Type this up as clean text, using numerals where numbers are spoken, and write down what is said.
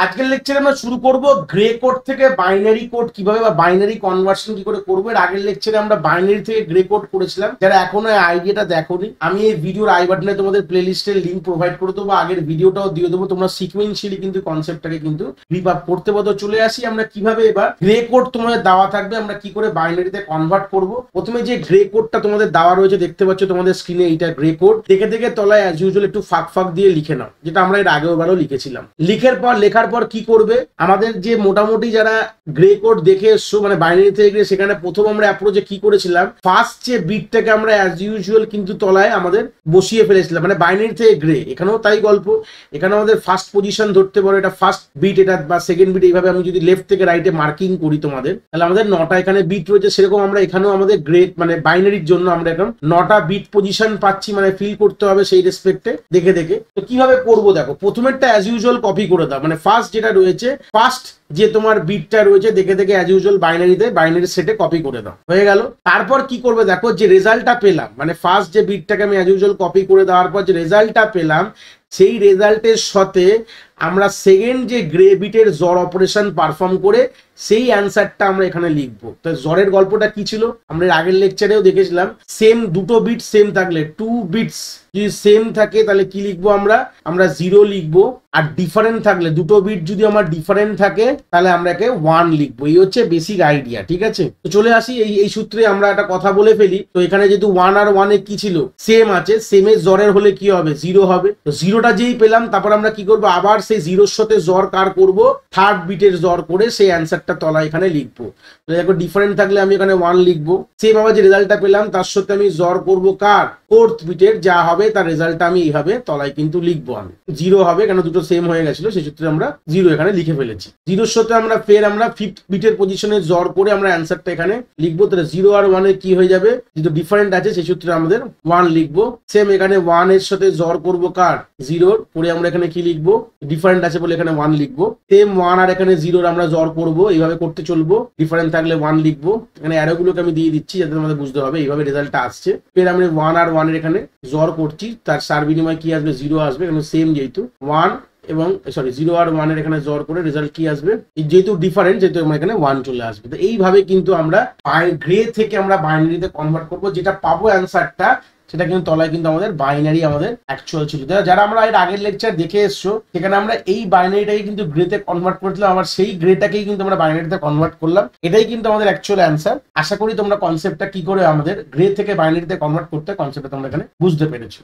আজকের লেকচারে আমরা শুরু করব গ্রে কোড থেকে বাইনারি কোড কিভাবে বা বাইনারি কনভার্সন কি করে করবো। এর আগের লেকচারে আমরা বাইনারি থেকে গ্রে কোড করেছিলাম। যারা এখনো আইডিয়াটা দেখোনি, আমি এই ভিডিওর আই বাটনে তোমাদের প্লেলিস্টের লিংক প্রোভাইড করে দেবো, আগের ভিডিওটাও দিয়ে দেবো। তোমরা সিকোয়েন্সিয়ালি কিন্তু কনসেপ্টটাকে কিন্তু গ্রিপ আপ করতে পারো। চলে আসি আমরা কিভাবে এবার গ্রে কোড তোমাদের দেওয়া থাকবে, আমরা কি করে বাইনারিতে কনভার্ট করব। প্রথমে যে গ্রে কোডটা তোমাদের দেওয়া রয়েছে দেখতে পাচ্ছ তোমাদের স্ক্রিনে, এইটা গ্রে কোড। দেখে দেখে তলায় অ্যাজ ইউজুয়াল একটু ফাঁক ফাঁক দিয়ে লিখে নাও, যেটা আমরা এর আগেও বারও লিখেছিলাম। লেখার পর কি করবে, আমাদের যে মোটামুটি যারা গ্রে কোড দেখে এসছো মানে বাইনারি থেকে গ্রে, সেখানে প্রথম আমরা অ্যাপ্রোচে কি করেছিলাম, ফার্স্ট যে বিটটাকে আমরা অ্যাজ ইউজুয়াল কিন্তু তলায় আমাদের বসিয়ে ফেলেছিলাম। মানে বাইনারি থেকে গ্রে, এখানেও তাই গল্প। এখানে আমাদের ফার্স্ট পজিশন ধরতে পারো, এটা ফার্স্ট বিট, এটা বা সেকেন্ড বিট। এইভাবে আমি যদি লেফট থেকে রাইটে মার্কিং করি তোমাদের, তাহলে আমাদের 9টা এখানে বিট রয়েছে। সেরকম আমরা এখানেও আমাদের গ্রে মানে বাইনারির জন্য আমরা এখন 9টা বিট পজিশন পাচ্ছি, মানে ফিল করতে হবে সেই রেসপেক্টে দেখে দেখে। তো কিভাবে করবো দেখো, প্রথমেরটা অ্যাজ ইউজুয়াল কপি করে দাও, মানে ফার্স্ট যেটা রয়েছে, ফার্স্ট যে তোমার বিটটা রয়েছে দেখে দেখে অ্যাজ ইউজুয়াল বাইনারি সেটে কপি করে দাও, হয়ে গেল। তারপর কি করবে দেখো, যে রেজাল্টটা পেলাম, মানে ফার্স্ট যে বিটটাকে আমি অ্যাজ ইউজুয়াল কপি করে দেওয়ার পর যে রেজাল্টটা পেলাম, সেই রেজাল্টের সাথে আমরা সেকেন্ড যে গ্রে বিটের জর অপারেশন পারফর্ম করে সেই অ্যান্সারটা আমরা এখানে লিখবো। তো জরের গল্পটা কি ছিল আমরা আগের লেকচারেও দেখেছিলাম, সেম দুটো বিট সেম থাকলে, টু বিটস যদি সেম থাকে তাহলে কি লিখবো আমরা 0 লিখবো। আর ডিফারেন্ট থাকলে, দুটো বিট যদি আমার ডিফারেন্ট থাকে তাহলে আমরা একে 1 লিখবো। এই হচ্ছে বেসিক আইডিয়া, ঠিক আছে। তো চলে আসি এই সূত্রে আমরা একটা কথা বলে ফেলি। তো এখানে যেহেতু 1 আর 1 এ কি ছিল, সেম আছে, সেমের জরের হলে কি হবে, 0 হবে। তো 0টা যেই পেলাম, তারপর আমরা কি করবো, আবার সেই 0-র সাথে জর কার করবো, থার্ড বিটের জর করে সেই অ্যান্সারটা তলা এখানে লিখবো। দেখো ডিফারেন্ট থাকলে আমি এখানে 1 লিখবো। সেম আবার যে রেজাল্টটা পেলাম তার সাথে আমি জর করবো কার, ফোর্থ বিটের, যা হবে তার রেজাল্টটা আমি এইভাবে তলায় কিন্তু লিখবো। আমি 0 হবে, কেন দুটো সেম হয়ে গেছিল, সেই সূত্রে আমরা 0 এখানে লিখে ফেলেছি। 0-র সাথে আমরা ফের আমরা ফিফথ বিটের পজিশনে জর করে আমরা অ্যান্সারটা এখানে লিখবো। তাহলে 0 আর 1 এর কি হয়ে যাবে, যেহেতু ডিফারেন্ট আছে সেই সূত্রে আমাদের 1 লিখবো। সেম এখানে 1 এর সাথে জর করবো কার, 0-র করে আমরা এখানে কি লিখবো, ডিফারেন্ট আছে বলে এখানে 1 লিখবো। সেম 1 আর এখানে 0-র আমরা জর করবো, এইভাবে করতে চলবো। ডিফারেন্ট থাকলে 1 লিখবো। এখানে অ্যারোগুলোকে আমি দিয়ে দিচ্ছি যাতে আমাদের বুঝতে হবে, এইভাবে রেজাল্টটা আসছে। ফের আমরা 1 আর 1 এর এখানে জর করছি, তার সার বিনিময় কি আসবে, 0 আসবে। এখানে সেম যেহেতু 1 এবং 0 আর 1 এর এখানে জর করে রেজাল্ট কি আসবে, যেহেতু ডিফারেন্ট, যেহেতু আমরা এখানে 1 চলে আসবে। তো এইভাবে কিন্তু আমরা গ্রে থেকে আমরা বাইনারিতে কনভার্ট করবো। যেটা পাবো অ্যান্সারটা, সেটা কিন্তু তলায় কিন্তু আমাদের বাইনারি আমাদের অ্যাকচুয়াল ছিল। যারা আমরা এর আগের লেকচার দেখে এসছো, সেখানে আমরা এই বাইনারিটাকে কিন্তু গ্রেতে কনভার্ট করেছিলাম, আবার সেই গ্রেটাকেই কিন্তু আমরা বাইনারিতে কনভার্ট করলাম। এটাই কিন্তু আমাদের অ্যাকচুয়াল অ্যান্সার। আশা করি তোমরা কনসেপ্টটা কি করে আমাদের গ্রে থেকে বাইনারিতে কনভার্ট করতে, কনসেপ্টটা তোমরা এখানে বুঝতে পেরেছো।